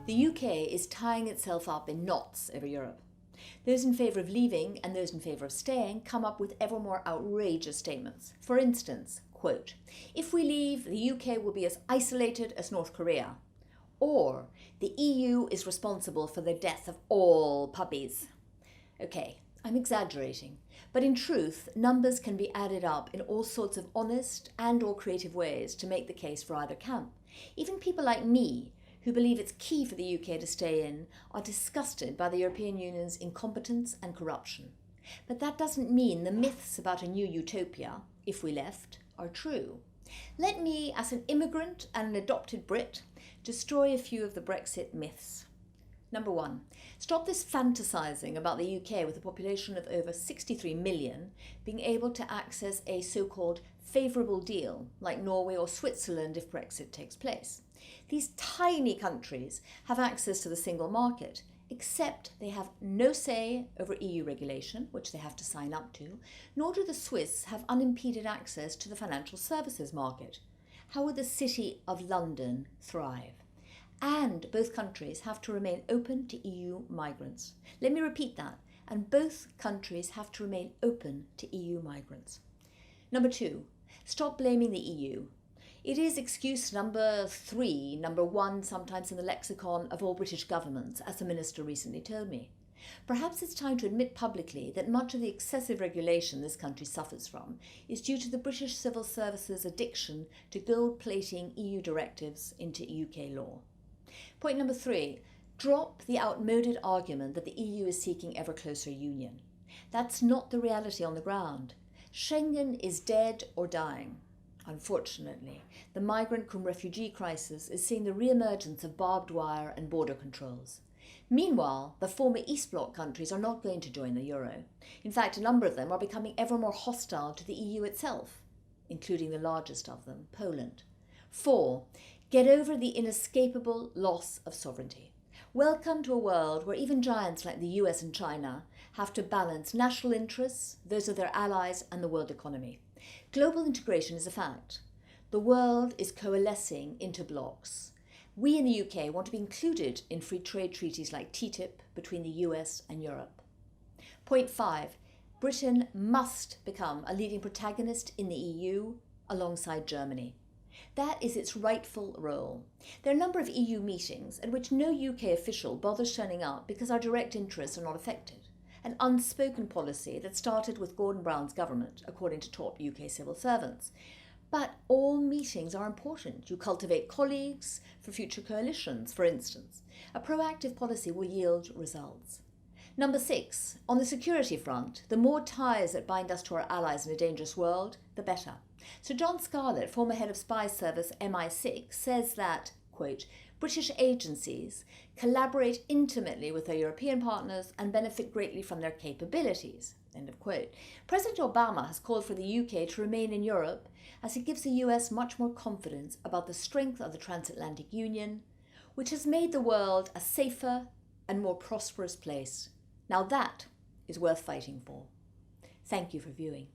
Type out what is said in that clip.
The UK is tying itself up in knots over Europe. Those in favour of leaving and those in favour of staying come up with ever more outrageous statements. For instance, quote, "If we leave, the UK will be as isolated as North Korea." Or, "The EU is responsible for the death of all puppies." Okay, I'm exaggerating, but in truth, numbers can be added up in all sorts of honest and/or creative ways to make the case for either camp. Even people like me, who believe it's key for the UK to stay in, are disgusted by the European Union's incompetence and corruption. But that doesn't mean the myths about a new utopia, if we left, are true. Let me, as an immigrant and an adopted Brit, destroy a few of the Brexit myths. Number one, stop this fantasising about the UK with a population of over 63 million being able to access a so-called favourable deal, like Norway or Switzerland if Brexit takes place. These tiny countries have access to the single market, except they have no say over EU regulation, which they have to sign up to, nor do the Swiss have unimpeded access to the financial services market. How would the City of London thrive? And both countries have to remain open to EU migrants. Let me repeat that. And both countries have to remain open to EU migrants. Number two, stop blaming the EU. It is excuse number one sometimes in the lexicon of all British governments, as the minister recently told me. Perhaps it's time to admit publicly that much of the excessive regulation this country suffers from is due to the British civil service's addiction to gold-plating EU directives into UK law. Point number three, drop the outmoded argument that the EU is seeking ever closer union. That's not the reality on the ground. Schengen is dead or dying. Unfortunately, the migrant cum refugee crisis is seeing the re-emergence of barbed wire and border controls. Meanwhile, the former East Bloc countries are not going to join the euro. In fact, a number of them are becoming ever more hostile to the EU itself, including the largest of them, Poland. 4. Get over the inescapable loss of sovereignty. Welcome to a world where even giants like the US and China have to balance national interests, those of their allies, and the world economy. Global integration is a fact. The world is coalescing into blocs. We in the UK want to be included in free trade treaties like TTIP between the US and Europe. Point 5. Britain must become a leading protagonist in the EU alongside Germany. That is its rightful role. There are a number of EU meetings at which no UK official bothers turning up because our direct interests are not affected. An unspoken policy that started with Gordon Brown's government, according to top UK civil servants. But all meetings are important. You cultivate colleagues for future coalitions, for instance. A proactive policy will yield results. Number 6, on the security front, the more ties that bind us to our allies in a dangerous world, the better. So John Scarlett, former head of spy service MI6, says that, quote, British agencies collaborate intimately with their European partners and benefit greatly from their capabilities, end of quote. President Obama has called for the UK to remain in Europe as it gives the US much more confidence about the strength of the transatlantic union, which has made the world a safer and more prosperous place. Now that is worth fighting for. Thank you for viewing.